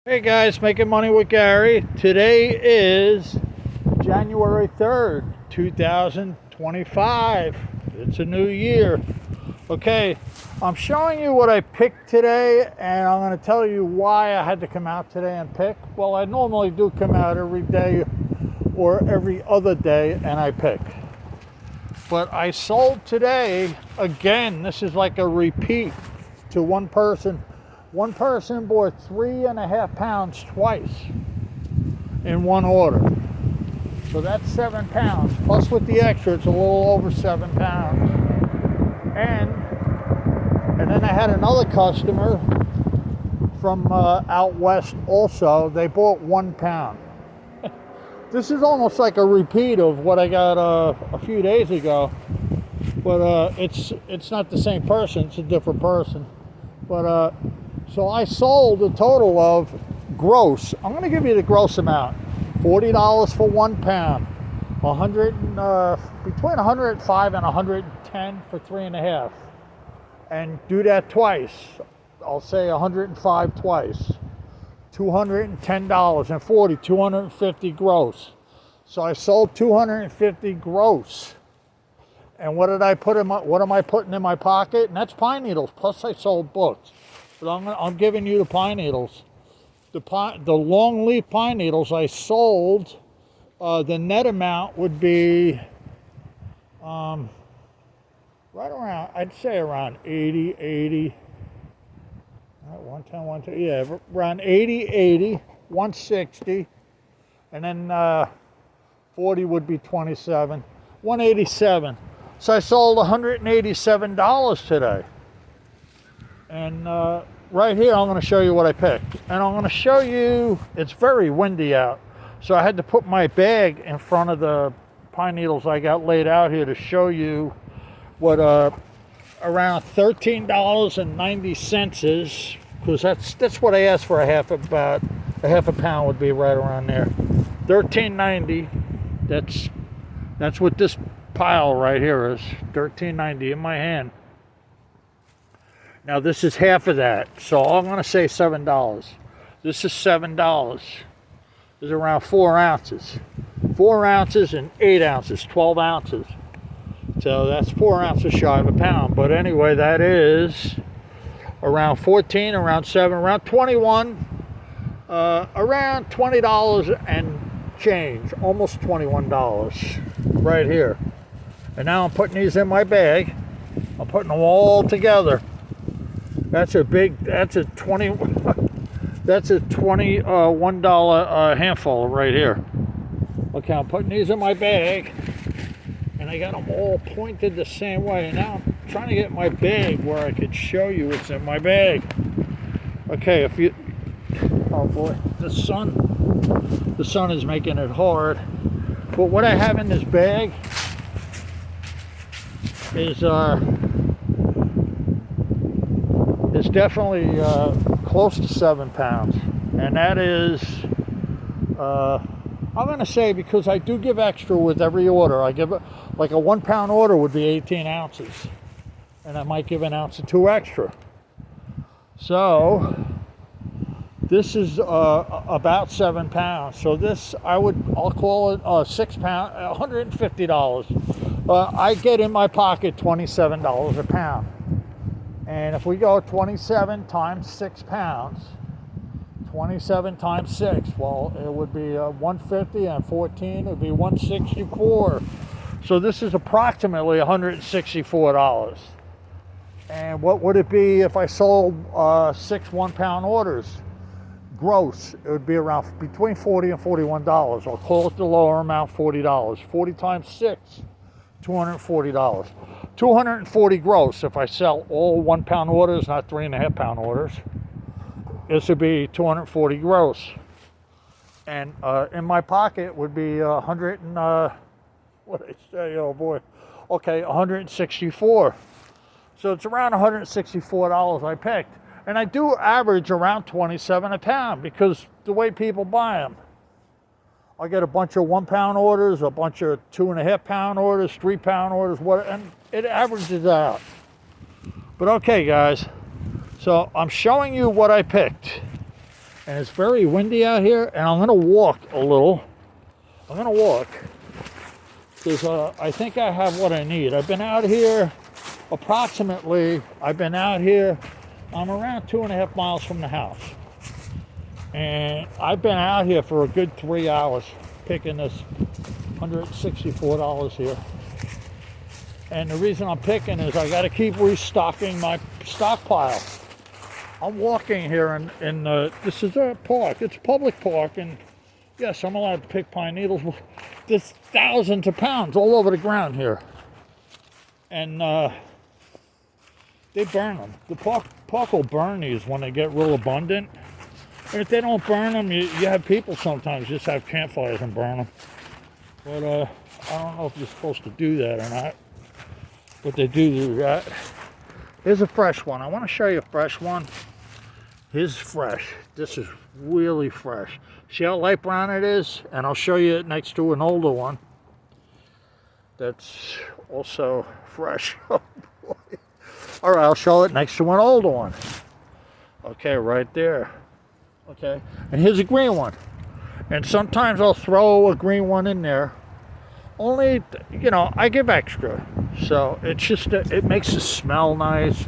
Hey guys, Making Money with Gary. Today is January 3rd, 2025. It's a new year. Okay, I'm showing you what I picked today, and I'm going to tell you why I had to come out today and pick. Well, I normally do come out every day or every other day and I pick. But I sold today, again, this is like a repeat to one person. One person bought 3.5 pounds twice in one order. So that's 7 pounds. Plus with the extra, it's a little over 7 pounds. And then I had another customer from out west also. They bought 1 pound. This is almost like a repeat of what I got a few days ago. But it's not the same person. It's a different person. But so I sold a total of gross. I'm going to give you the gross amount. $40 for 1 pound. Between 105 and 110 for 3.5. And do that twice. I'll say 105 twice. $210 and 40, 250 gross. So I sold 250 gross. And what did I put in what am I putting in my pocket? And that's pine needles. Plus I sold books. But I'm giving you the pine needles. The longleaf pine needles I sold, the net amount would be right around, I'd say around 80, 110, 110, yeah, around 80, 160. And then 40 would be 27, 187. So I sold $187 today. And right here, I'm going to show you what I picked. And I'm going to show you, it's very windy out. So I had to put my bag in front of the pine needles I got laid out here to show you what around $13.90 is. Because that's what I asked for, about a half a pound would be right around there. $13.90, that's what this pile right here is. $13.90 in my hand. Now this is half of that, so I'm going to say $7. This is $7. This is around 4 ounces. 4 ounces and 8 ounces, 12 ounces. So that's 4 ounces shy of a pound. But anyway, that is around 14, around 7, around 21, around $20 and change, almost $21 right here. And now I'm putting these in my bag. I'm putting them all together. That's a $21 handful right here. Okay, I'm putting these in my bag, and I got them all pointed the same way. And now I'm trying to get my bag where I could show you what's in my bag. Okay, oh boy, the sun is making it hard. But what I have in this bag is it's definitely close to 7 pounds, and that is I'm going to say, because I do give extra with every order. I give like a 1 pound order would be 18 ounces, and I might give an ounce or 2 extra. So this is about 7 pounds. So this I'll call it 6 pound, $150. I get in my pocket $27 a pound. And if we go 27 times 6 pounds, 27 times 6, well, it would be 150, and 14 would be 164. So this is approximately $164. And what would it be if I sold 6 1 pound orders? Gross, it would be around between $40 and $41. I'll call it the lower amount, $40. 40 times 6. $240. 240 gross if I sell all 1 pound orders, not 3.5 pound orders. This would be 240 gross. And in my pocket would be 100 and what did I say? Oh boy. Okay, 164. So it's around $164 I picked. And I do average around 27 a pound because the way people buy them. I get a bunch of 1 pound orders, a bunch of 2.5 pound orders, 3 pound orders, and it averages out. But okay, guys, so I'm showing you what I picked. and it's very windy out here, and I'm gonna walk a little. I'm gonna walk because I think I have what I need. I've been out here approximately, I'm around 2.5 miles from the house. And I've been out here for a good 3 hours picking this $164 here. And the reason I'm picking is I got to keep restocking my stockpile. I'm walking here in this is a park. It's a public park, and yes, I'm allowed to pick pine needles. There's thousands of pounds all over the ground here. And they burn them. The park will burn these when they get real abundant. And if they don't burn them, you have people sometimes just have campfires and burn them. But I don't know if you're supposed to do that or not. But they do that. Here's a fresh one. I want to show you a fresh one. Here's fresh. This is really fresh. See how light brown it is? And I'll show you it next to an older one that's also fresh. Oh boy. All right, I'll show it next to an older one. Okay, right there. Okay, and here's a green one. And sometimes I'll throw a green one in there. Only, I give extra. So it's just, it makes it smell nice.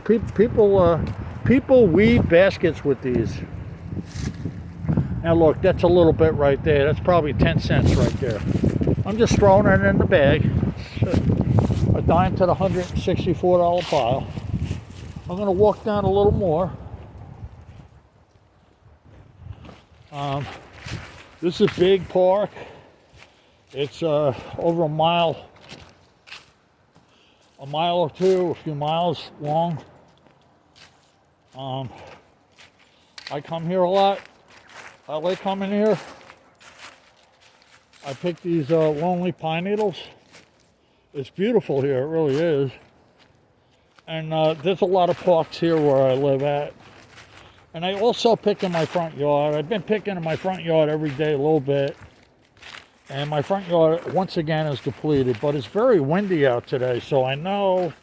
People weave baskets with these. Now look, that's a little bit right there. That's probably 10 cents right there. I'm just throwing it in the bag. A dime to the $164 pile. I'm going to walk down a little more. This is a big park. It's over a mile or two, a few miles long. I come here a lot. I like coming here. I pick these lonely pine needles. It's beautiful here, it really is. And there's a lot of parks here where I live at. And I also pick in my front yard. I've been picking in my front yard every day a little bit. And my front yard, once again, is depleted. But it's very windy out today, so I know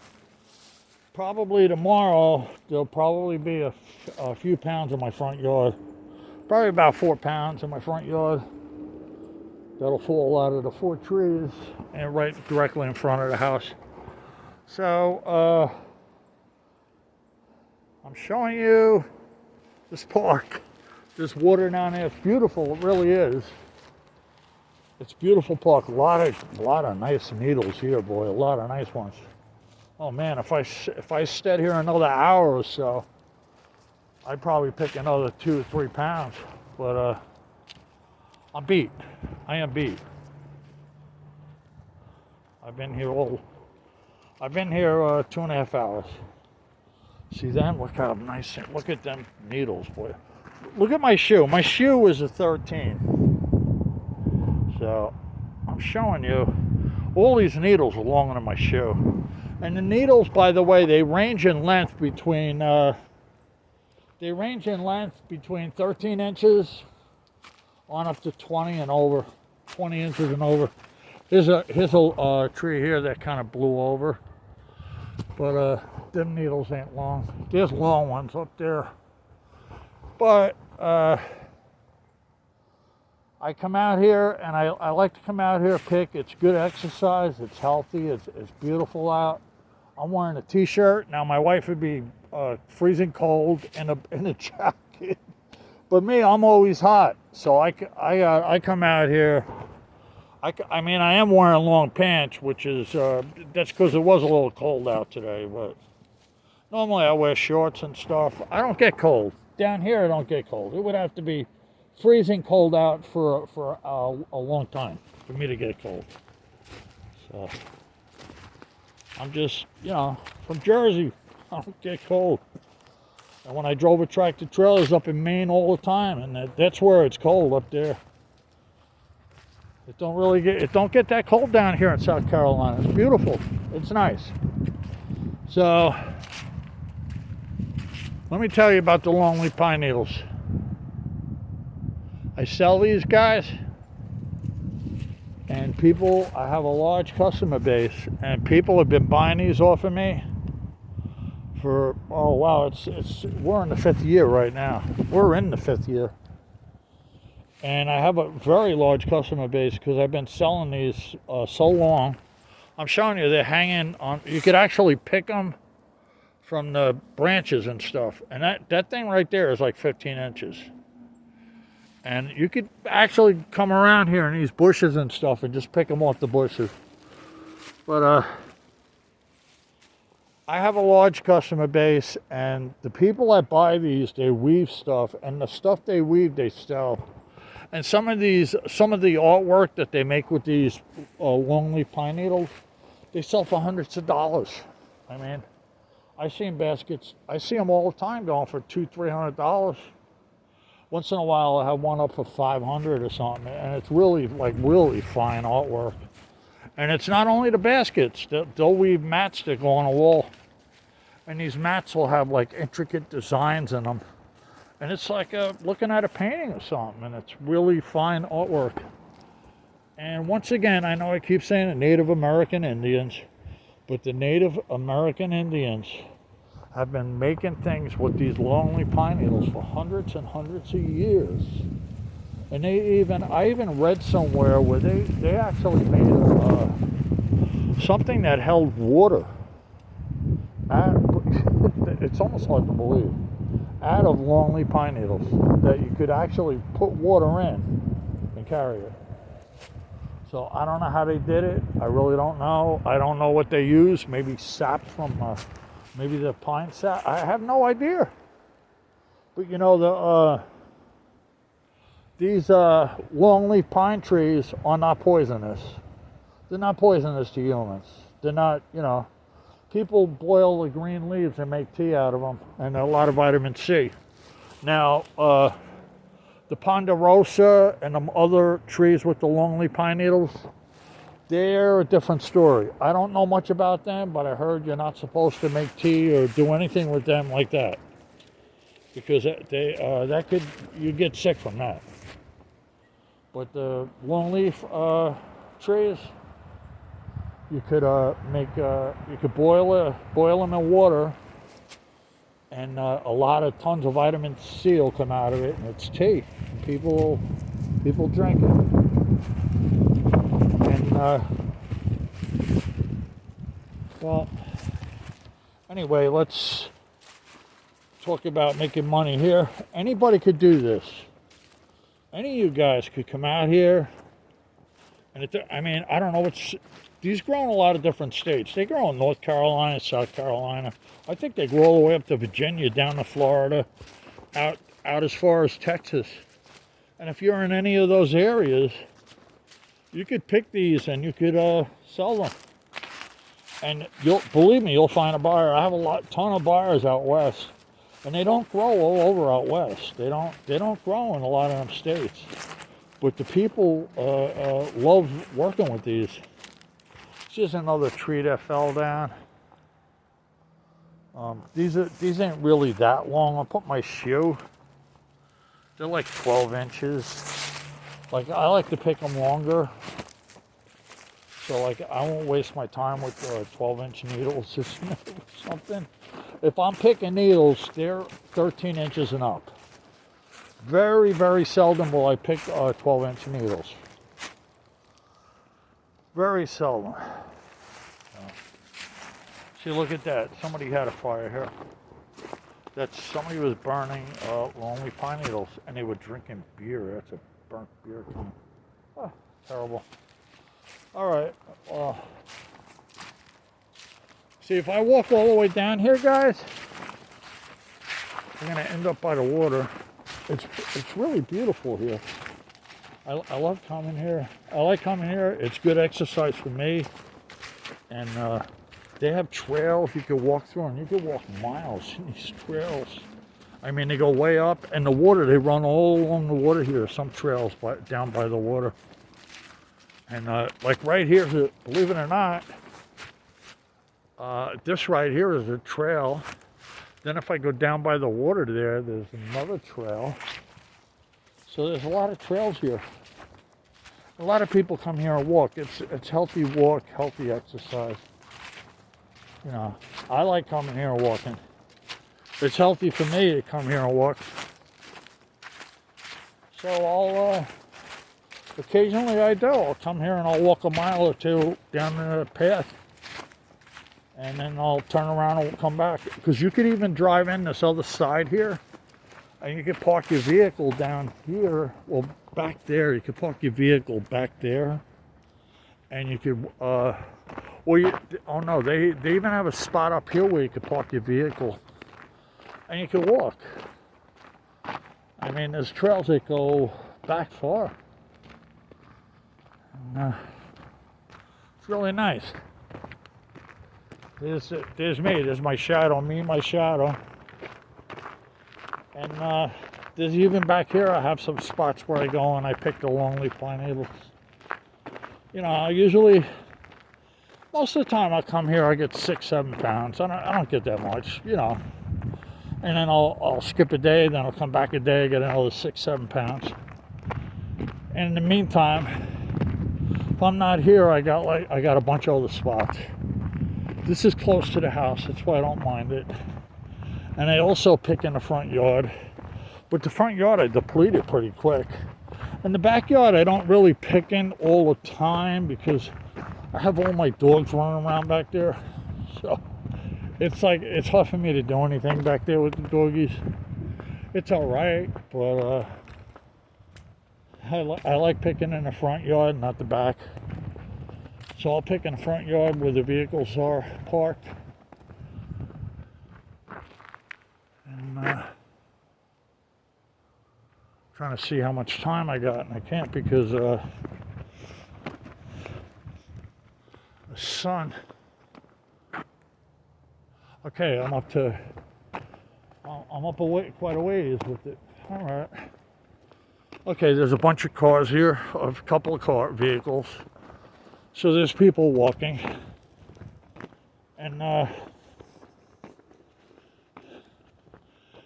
probably tomorrow there'll probably be a few pounds in my front yard. Probably about 4 pounds in my front yard. That'll fall out of the 4 trees and right directly in front of the house. So, I'm showing you this park. There's water down there. It's beautiful. It really is. It's a beautiful park. A lot of nice needles here, boy. A lot of nice ones. Oh man, if I stayed here another hour or so, I'd probably pick another 2 or 3 pounds. But I'm beat. I am beat. I've been here 2.5 hours. See them? Look how nice. Look at them needles, boy. Look at my shoe. My shoe is a 13. So I'm showing you all these needles are longer than my shoe. And the needles, by the way, they range in length between 13 inches on up to 20 and over, 20 inches and over. Here's a tree here that kind of blew over, but them needles ain't long. There's long ones up there, but I come out here and I like to come out here pick. It's good exercise. It's healthy. It's beautiful out. I'm wearing a t-shirt now. My wife would be freezing cold in a jacket, but me, I'm always hot. So I come out here. I mean, I am wearing long pants, which is that's because it was a little cold out today. But normally I wear shorts and stuff. I don't get cold down here. I don't get cold. It would have to be freezing cold out for a long time for me to get cold. So I'm just, from Jersey. I don't get cold. And when I drove a tractor trailers up in Maine all the time, and that's where it's cold up there. It don't get that cold down here in South Carolina. It's beautiful. It's nice. So let me tell you about the longleaf pine needles. I sell these guys, and I have a large customer base, and people have been buying these off of me for, oh wow, we're in the 5th year right now. We're in the 5th year. And I have a very large customer base because I've been selling these so long. I'm showing you, they're hanging on, you could actually pick them from the branches and stuff. And that thing right there is like 15 inches. And you could actually come around here in these bushes and stuff and just pick them off the bushes. But I have a large customer base, and the people that buy these, they weave stuff, and the stuff they weave, they sell. And some of the artwork that they make with these longleaf pine needles, they sell for hundreds of dollars. I mean, I see them all the time going for $200-$300. Once in a while, I have one up for $500 or something, and it's really fine artwork. And it's not only the baskets; they'll weave mats that go on a wall, and these mats will have like intricate designs in them, and it's like looking at a painting or something, and it's really fine artwork. And once again, I know I keep saying the Native American Indians, but the Native American Indians have been making things with these longleaf pine needles for hundreds and hundreds of years. And I even read somewhere where they actually made something that held water. It's almost hard to believe. Out of longleaf pine needles that you could actually put water in and carry it. So I don't know how they did it. I really don't know. I don't know what they use. Maybe sap from maybe the pine sap. I have no idea. But you know, these longleaf pine trees are not poisonous. They're not poisonous to humans. They're not, you know, people boil the green leaves and make tea out of them, and a lot of vitamin C. Now, the ponderosa and the other trees with the longleaf pine needles, they're a different story. I don't know much about them, but I heard you're not supposed to make tea or do anything with them like that, because you get sick from that. But the longleaf trees, you could boil them in water, and a lot of tons of vitamin C will come out of it, and it's tea. And people drink it. And well, anyway, let's talk about making money here. Anybody could do this. Any of you guys could come out here, and I mean, I don't know these grow in a lot of different states. They grow in North Carolina, South Carolina. I think they grow all the way up to Virginia, down to Florida, out as far as Texas. And if you're in any of those areas, you could pick these and you could sell them. And believe me, you'll find a buyer. I have a ton of buyers out west. And they don't grow all over out west. They don't grow in a lot of them states. But the people love working with these. This is another tree that fell down. These ain't really that long. I'll put my shoe. They're like 12 inches. Like, I like to pick them longer. So like, I won't waste my time with 12-inch needles or something. If I'm picking needles, they're 13 inches and up. Very, very seldom will I pick 12-inch needles. Very seldom. See, look at that. Somebody had a fire here. Somebody was burning longleaf pine needles, and they were drinking beer. That's a burnt beer can. Oh, terrible. All right. See, if I walk all the way down here, guys, I'm gonna end up by the water. It's really beautiful here. I love coming here. I like coming here. It's good exercise for me. And they have trails you can walk through, and you can walk miles in these trails. I mean, they go way up, and the water, they run all along the water here. Some trails down by the water. And like right here, believe it or not, this right here is a trail. Then if I go down by the water there's another trail. So there's a lot of trails here. A lot of people come here and walk. It's healthy walk, healthy exercise. You know, I like coming here and walking. it's healthy for me to come here and walk. So I'll, occasionally I do. I'll come here and I'll walk a mile or two down the path. And then I'll turn around and come back. Because you could even drive in this other side here. And you could park your vehicle down here. Well, back there. You could park your vehicle back there. And you could, oh no, they even have a spot up here where you could park your vehicle. And you could walk. I mean, there's trails that go back far. And, it's really nice. There's me. There's my shadow. Me and my shadow. And there's even back here, I have some spots where I go and I pick the longleaf pine needles. You know, I usually, most of the time I come here, I get 6-7 pounds. I don't get that much, you know. And then I'll skip a day, then I'll come back a day, get another 6-7 pounds. And in the meantime, if I'm not here, I got a bunch of other spots. This is close to the house, that's why I don't mind it. And I also pick in the front yard. But the front yard I deplete it pretty quick. And the backyard I don't really pick in all the time because I have all my dogs running around back there. So it's like, it's hard for me to do anything back there with the doggies. It's alright, but I like picking in the front yard, not the back. So I'll pick in the front yard where the vehicles are parked. And trying to see how much time I got, and I can't because the sun. Okay, I'm up quite a ways with it. All right. Okay, there's a bunch of cars here, a couple of vehicles. So there's people walking, and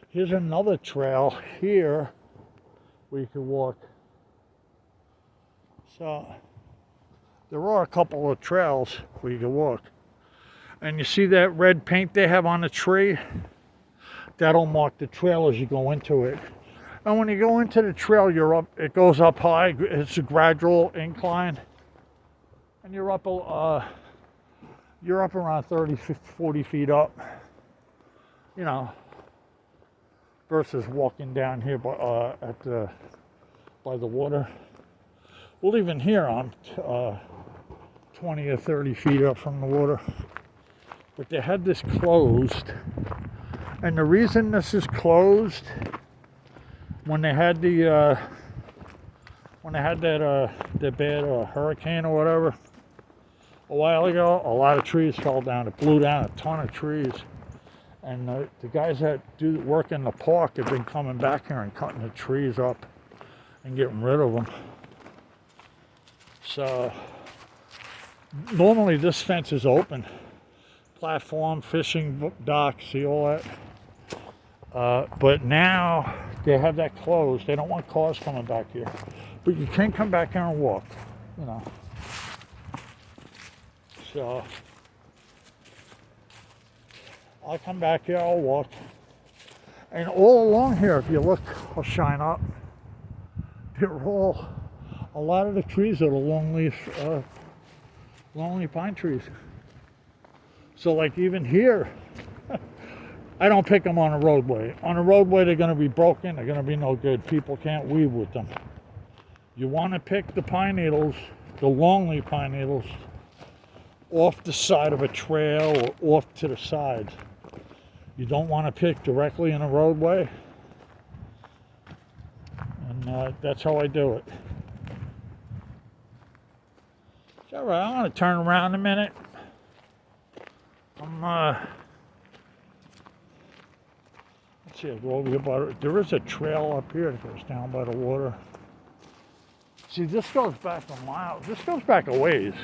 here's another trail here where you can walk. So there are a couple of trails where you can walk. And you see that red paint they have on the tree? That'll mark the trail as you go into it. And when you go into the trail, it goes up high. It's a gradual incline. And you're up around 30, 40 feet up, you know, versus walking down here by the water. Well, even here I'm 20 or 30 feet up from the water. But they had this closed, and the reason this is closed, when they had that bad hurricane or whatever a while ago, a lot of trees fell down. It blew down a ton of trees, and the guys that do work in the park have been coming back here and cutting the trees up and getting rid of them. So normally this fence is open, platform, fishing dock, see all that. But now they have that closed. They don't want cars coming back here. But you can come back here and walk, you know. So I'll come back here, I'll walk. And all along here, if you look, I'll shine up. They're all, a lot of the trees are the longleaf pine trees. So like even here, I don't pick them on a roadway. On a roadway, they're going to be broken. They're going to be no good. People can't weave with them. You want to pick the pine needles, the longleaf pine needles, off the side of a trail or off to the sides. You don't want to pick directly in a roadway. And that's how I do it. It's all right. I'm going to turn around a minute. Let's see, I'll go over here by, there is a trail up here that goes down by the water. See, this goes back a mile. This goes back a ways.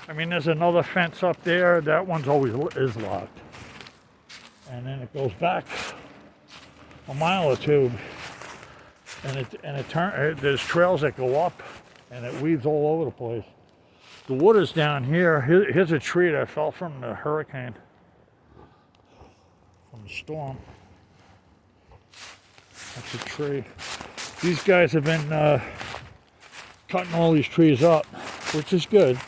I mean, there's another fence up there. That one's always is locked. And then it goes back a mile or two. And there's trails that go up, and it weaves all over the place. The water's down here. Here's a tree that fell from the hurricane. From from the storm. That's a tree. These guys have been cutting all these trees up, which is good.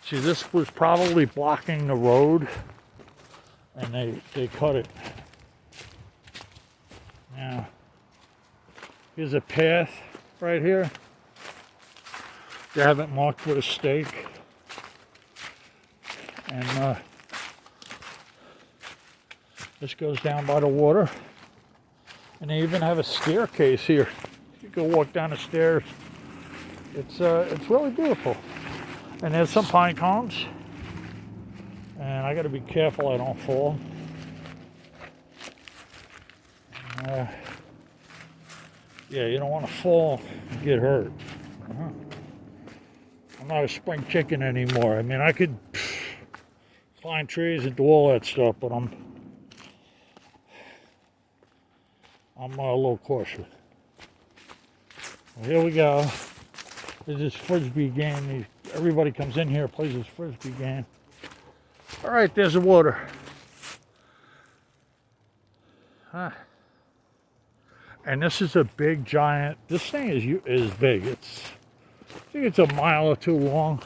See, this was probably blocking the road, and they cut it. Now, here's a path right here. They have it marked with a stake. And this goes down by the water. And they even have a staircase here. You can walk down the stairs. It's really beautiful. And there's some pine cones. And I got to be careful I don't fall. Yeah, you don't want to fall and get hurt. I'm not a spring chicken anymore. I mean, I could climb trees and do all that stuff, but I'm a little cautious. Well, here we go. This is frisbee game. Everybody comes in here, plays this frisbee game. All right, there's the water. And this is a big giant. This thing is big. I think it's a mile or two long.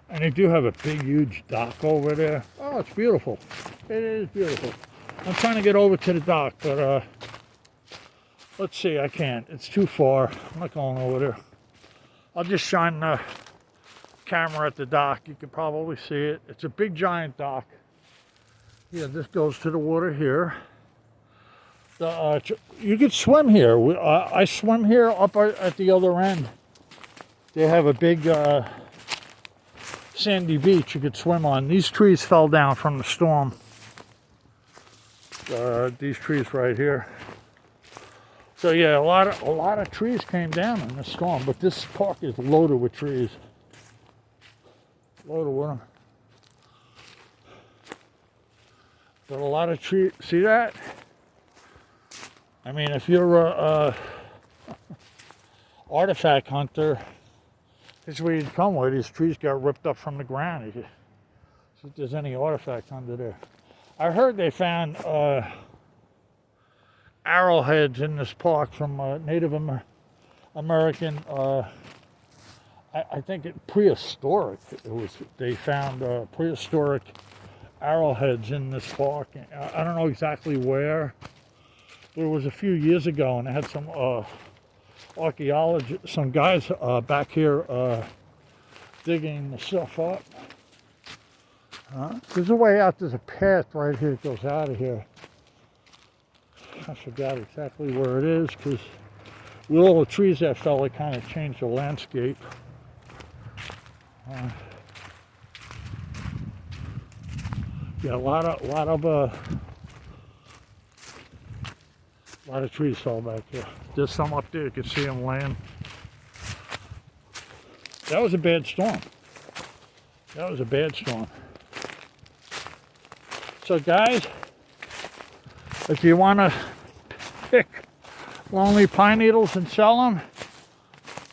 And they do have a big, huge dock over there. Oh, it's beautiful. It is beautiful. I'm trying to get over to the dock, but let's see, I can't. It's too far. I'm not going over there. I'll just shine the camera at the dock. You can probably see it. It's a big, giant dock. Yeah, this goes to the water here. You could swim here. I swim here up at the other end. They have a big sandy beach you could swim on. These trees fell down from the storm. These trees right here. So yeah, a lot of trees came down in the storm, but this park is loaded with trees. Loaded with them. But a lot of trees. See that? I mean, if you're a artifact hunter, this is where you'd come where these trees got ripped up from the ground. See if there's any artifacts under there. I heard they found arrowheads in this park from Native American. I think prehistoric. They found prehistoric arrowheads in this park. I don't know exactly where. It was a few years ago, and I had some archaeologists, some guys back here digging the stuff up. There's a way out. There's a path right here that goes out of here. I forgot exactly where it is, because with all the trees that fell, it kind of changed the landscape. Yeah, a lot of trees fell back here. There's some up there. You can see them laying. That was a bad storm. That was a bad storm. So guys, if you want to pick lonely pine needles and sell them,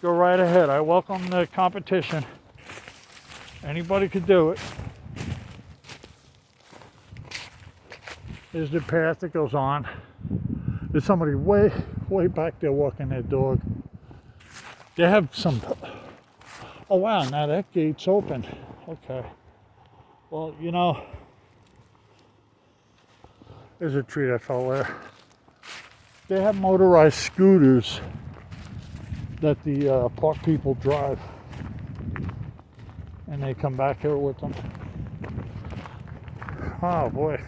go right ahead. I welcome the competition. Anybody could do it. Here's the path that goes on. There's somebody way back there walking their dog. They have some... Oh wow, now that gate's open. Okay. Well, you know, there's a tree that fell there. They have motorized scooters that the park people drive. And they come back here with them. Oh boy.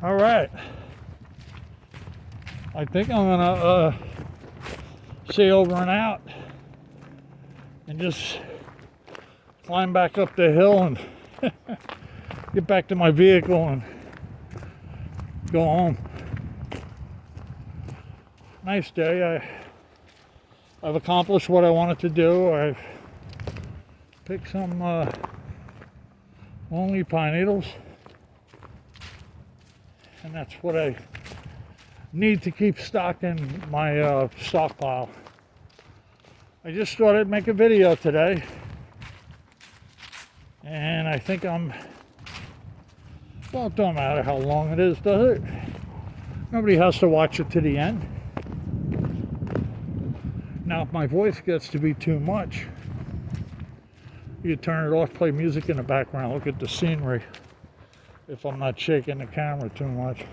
All right. I think I'm gonna say over and out and just climb back up the hill and get back to my vehicle and go home. Nice day. I've accomplished what I wanted to do. I've picked some lonely pine needles. And that's what I need to keep stocking my stockpile. I just thought I'd make a video today. And I think well, it don't matter how long it is, does it? Nobody has to watch it to the end. Now, if my voice gets to be too much, you turn it off, play music in the background, look at the scenery. If I'm not shaking the camera too much.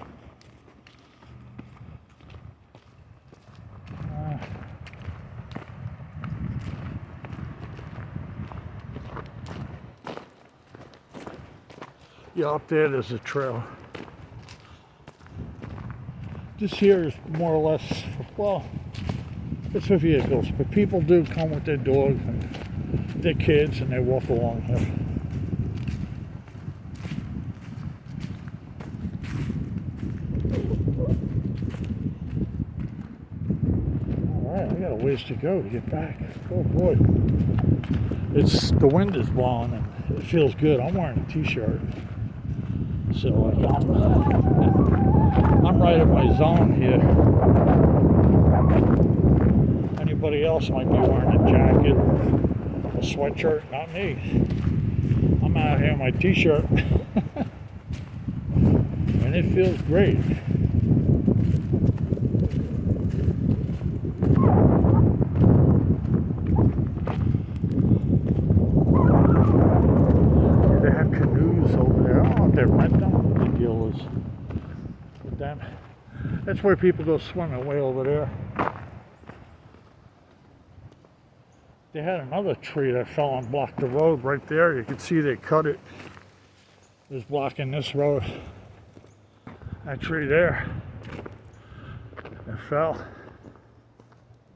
Yeah, up there's a trail. This here is more or less, well, it's for vehicles, but people do come with their dogs and their kids and they walk along here. Alright, I got a ways to go to get back. Oh boy. The wind is blowing and it feels good. I'm wearing a t-shirt. So like I'm right in my zone here. Anybody else might be wearing a jacket or a sweatshirt, not me. I'm out here in my t-shirt. And it feels great. They have canoes over there. I don't know if they rent them, what the deal is with them. That's where people go swimming, way over there. They had another tree that fell and blocked the road right there. You can see they cut it. It was blocking this road. That tree there, it fell.